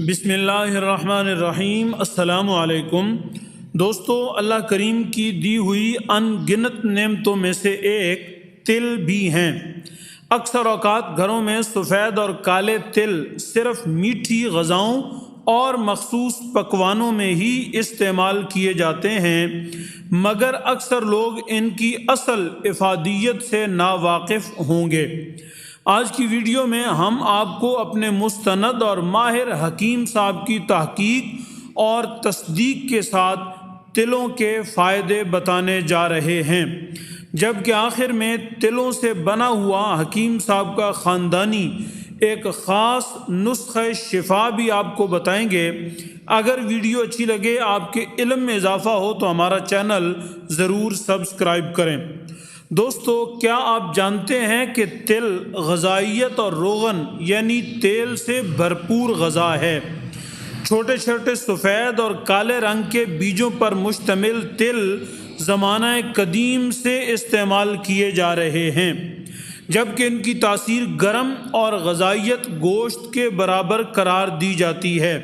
بسم اللہ الرحمن الرحیم۔ السلام علیکم دوستو، اللہ کریم کی دی ہوئی ان گنت نعمتوں میں سے ایک تل بھی ہیں۔ اکثر اوقات گھروں میں سفید اور کالے تل صرف میٹھی غذاؤں اور مخصوص پکوانوں میں ہی استعمال کیے جاتے ہیں، مگر اکثر لوگ ان کی اصل افادیت سے ناواقف ہوں گے۔ آج کی ویڈیو میں ہم آپ کو اپنے مستند اور ماہر حکیم صاحب کی تحقیق اور تصدیق کے ساتھ تلوں کے فائدے بتانے جا رہے ہیں، جبکہ آخر میں تلوں سے بنا ہوا حکیم صاحب کا خاندانی ایک خاص نسخہ شفا بھی آپ کو بتائیں گے۔ اگر ویڈیو اچھی لگے، آپ کے علم میں اضافہ ہو تو ہمارا چینل ضرور سبسکرائب کریں۔ دوستو، کیا آپ جانتے ہیں کہ تل غذائیت اور روغن یعنی تیل سے بھرپور غذا ہے؟ چھوٹے چھوٹے سفید اور کالے رنگ کے بیجوں پر مشتمل تل زمانہ قدیم سے استعمال کیے جا رہے ہیں، جبکہ ان کی تاثیر گرم اور غذائیت گوشت کے برابر قرار دی جاتی ہے۔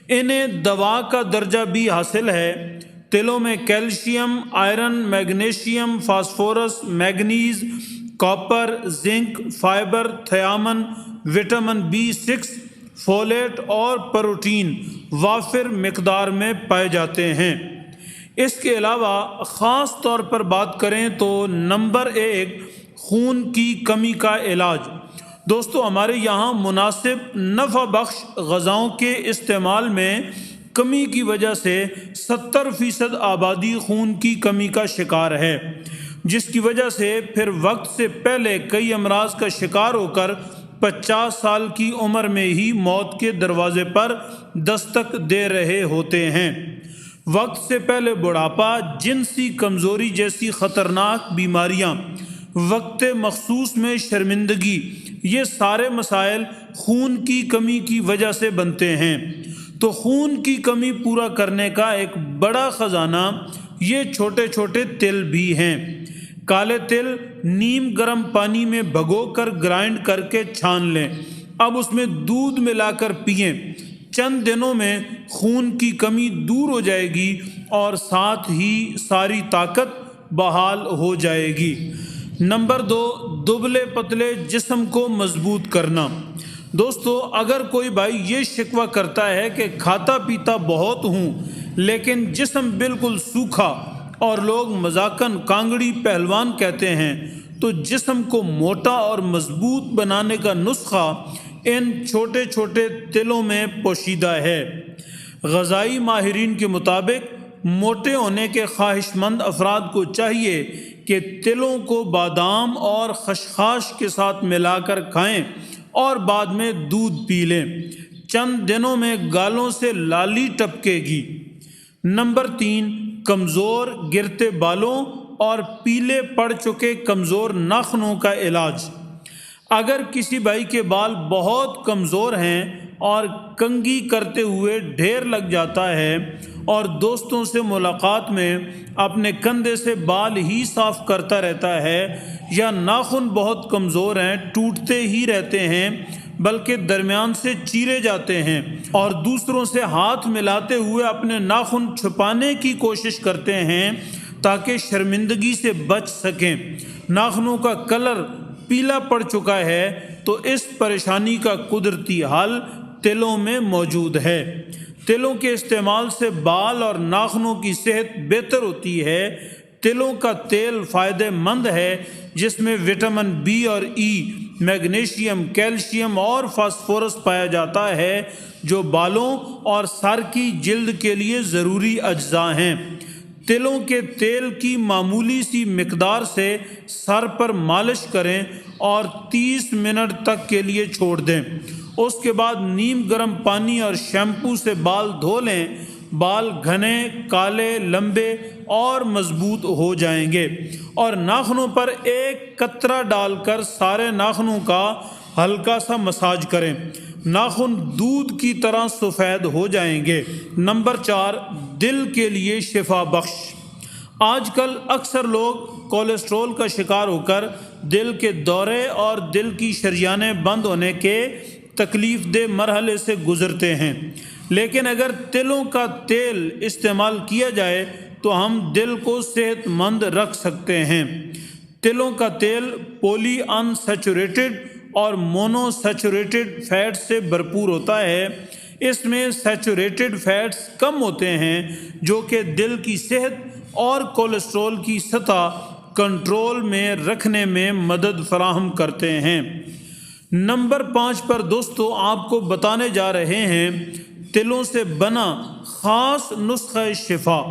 انہیں دوا کا درجہ بھی حاصل ہے۔ تلوں میں calcium, iron, magnesium, phosphorus, manganese, copper, zinc, fibre, thiamine, vitamin B6، folate اور پروٹین وافر مقدار میں پائے جاتے ہیں۔ اس کے علاوہ خاص طور پر بات کریں تو نمبر 1، خون کی کمی کا علاج۔ دوستو، ہمارے یہاں مناسب نفع بخش غذاؤں کے استعمال میں کمی کی وجہ سے 70% آبادی خون کی کمی کا شکار ہے، جس کی وجہ سے پھر وقت سے پہلے کئی امراض کا شکار ہو کر 50 سال کی عمر میں ہی موت کے دروازے پر دستک دے رہے ہوتے ہیں۔ وقت سے پہلے بڑھاپا، جنسی کمزوری جیسی خطرناک بیماریاں، وقت مخصوص میں شرمندگی، یہ سارے مسائل خون کی کمی کی وجہ سے بنتے ہیں۔ تو خون کی کمی پورا کرنے کا ایک بڑا خزانہ یہ چھوٹے چھوٹے تل بھی ہیں۔ کالے تل نیم گرم پانی میں بھگو کر گرائنڈ کر کے چھان لیں، اب اس میں دودھ ملا کر پئیں۔ چند دنوں میں خون کی کمی دور ہو جائے گی اور ساتھ ہی ساری طاقت بحال ہو جائے گی۔ نمبر 2، دبلے پتلے جسم کو مضبوط کرنا۔ دوستو، اگر کوئی بھائی یہ شکوہ کرتا ہے کہ کھاتا پیتا بہت ہوں لیکن جسم بالکل سوکھا اور لوگ مذاقاً کانگڑی پہلوان کہتے ہیں، تو جسم کو موٹا اور مضبوط بنانے کا نسخہ ان چھوٹے چھوٹے تلوں میں پوشیدہ ہے۔ غذائی ماہرین کے مطابق موٹے ہونے کے خواہش مند افراد کو چاہیے کہ تلوں کو بادام اور خشخاش کے ساتھ ملا کر کھائیں اور بعد میں دودھ پی لیں۔ چند دنوں میں گالوں سے لالی ٹپکے گی۔ نمبر 3، کمزور گرتے بالوں اور پیلے پڑ چکے کمزور ناخنوں کا علاج۔ اگر کسی بھائی کے بال بہت کمزور ہیں اور کنگھی کرتے ہوئے ڈھیر لگ جاتا ہے اور دوستوں سے ملاقات میں اپنے کندھے سے بال ہی صاف کرتا رہتا ہے، یا ناخن بہت کمزور ہیں، ٹوٹتے ہی رہتے ہیں بلکہ درمیان سے چیرے جاتے ہیں، اور دوسروں سے ہاتھ ملاتے ہوئے اپنے ناخن چھپانے کی کوشش کرتے ہیں تاکہ شرمندگی سے بچ سکیں، ناخنوں کا کلر پیلا پڑ چکا ہے، تو اس پریشانی کا قدرتی حل تلوں میں موجود ہے۔ تلوں کے استعمال سے بال اور ناخنوں کی صحت بہتر ہوتی ہے۔ تلوں کا تیل فائدہ مند ہے، جس میں وٹامن B اور E، میگنیشیم، کیلشیم اور فاسفورس پایا جاتا ہے، جو بالوں اور سر کی جلد کے لیے ضروری اجزاء ہیں۔ تلوں کے تیل کی معمولی سی مقدار سے سر پر مالش کریں اور 30 منٹ تک کے لیے چھوڑ دیں۔ اس کے بعد نیم گرم پانی اور شیمپو سے بال دھو لیں۔ بال گھنے، کالے، لمبے اور مضبوط ہو جائیں گے، اور ناخنوں پر ایک قطرہ ڈال کر سارے ناخنوں کا ہلکا سا مساج کریں۔ ناخن دودھ کی طرح سفید ہو جائیں گے۔ نمبر 4، دل کے لیے شفا بخش۔ آج کل اکثر لوگ کولیسٹرول کا شکار ہو کر دل کے دورے اور دل کی شریانیں بند ہونے کے تکلیف دہ مرحلے سے گزرتے ہیں، لیکن اگر تلوں کا تیل استعمال کیا جائے تو ہم دل کو صحت مند رکھ سکتے ہیں۔ تلوں کا تیل پولی انسیچوریٹڈ اور مونو سیچوریٹڈ فیٹ سے بھرپور ہوتا ہے۔ اس میں سیچوریٹڈ فیٹس کم ہوتے ہیں جو کہ دل کی صحت اور کولیسٹرول کی سطح کنٹرول میں رکھنے میں مدد فراہم کرتے ہیں۔ نمبر 5 پر دوستو آپ کو بتانے جا رہے ہیں تلوں سے بنا خاص نسخہ شفا۔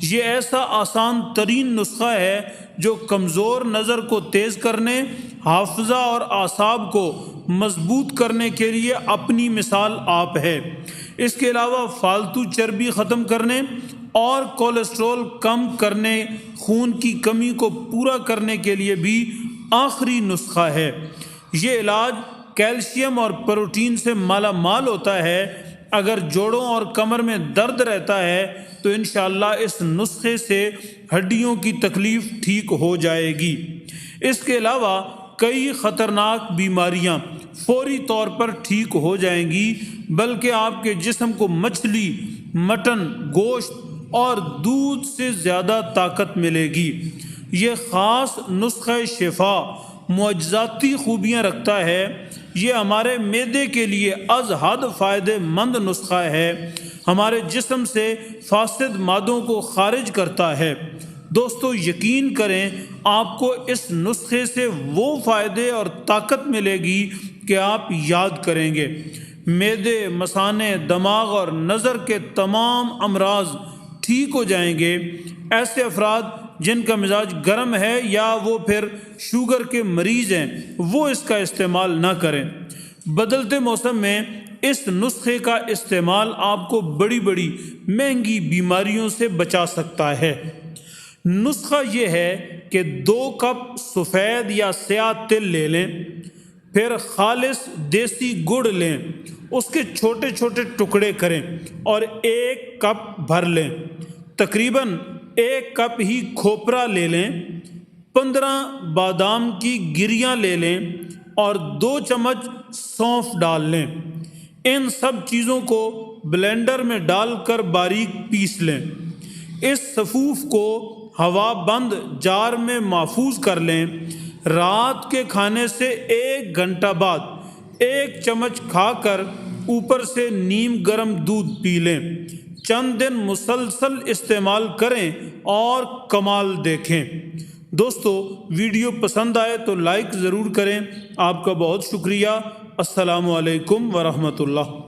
یہ ایسا آسان ترین نسخہ ہے جو کمزور نظر کو تیز کرنے، حافظہ اور اعصاب کو مضبوط کرنے کے لیے اپنی مثال آپ ہے۔ اس کے علاوہ فالتو چربی ختم کرنے اور کولیسٹرول کم کرنے، خون کی کمی کو پورا کرنے کے لیے بھی آخری نسخہ ہے۔ یہ علاج کیلشیم اور پروٹین سے مالا مال ہوتا ہے۔ اگر جوڑوں اور کمر میں درد رہتا ہے تو انشاءاللہ اس نسخے سے ہڈیوں کی تکلیف ٹھیک ہو جائے گی۔ اس کے علاوہ کئی خطرناک بیماریاں فوری طور پر ٹھیک ہو جائیں گی، بلکہ آپ کے جسم کو مچھلی، مٹن، گوشت اور دودھ سے زیادہ طاقت ملے گی۔ یہ خاص نسخہ شفا معجزاتی خوبیاں رکھتا ہے۔ یہ ہمارے معدے کے لیے از حد فائدہ مند نسخہ ہے، ہمارے جسم سے فاسد مادوں کو خارج کرتا ہے۔ دوستو یقین کریں آپ کو اس نسخے سے وہ فائدے اور طاقت ملے گی کہ آپ یاد کریں گے۔ معدے، مثانے، دماغ اور نظر کے تمام امراض ٹھیک ہو جائیں گے۔ ایسے افراد جن کا مزاج گرم ہے یا وہ پھر شوگر کے مریض ہیں وہ اس کا استعمال نہ کریں۔ بدلتے موسم میں اس نسخے کا استعمال آپ کو بڑی بڑی مہنگی بیماریوں سے بچا سکتا ہے۔ نسخہ یہ ہے کہ 2 کپ سفید یا سیاہ تل لے لیں، پھر خالص دیسی گڑ لیں، اس کے چھوٹے چھوٹے ٹکڑے کریں اور 1 کپ بھر لیں۔ تقریباً 1 کپ ہی کھوپرا لے لیں، 15 بادام کی گریاں لے لیں اور 2 چمچ سونف ڈال لیں۔ ان سب چیزوں کو بلینڈر میں ڈال کر باریک پیس لیں۔ اس سفوف کو ہوا بند جار میں محفوظ کر لیں۔ رات کے کھانے سے 1 گھنٹہ بعد 1 چمچ کھا کر اوپر سے نیم گرم دودھ پی لیں۔ چند دن مسلسل استعمال کریں اور کمال دیکھیں۔ دوستو ویڈیو پسند آئے تو لائک ضرور کریں۔ آپ کا بہت شکریہ۔ السلام علیکم ورحمۃ اللہ۔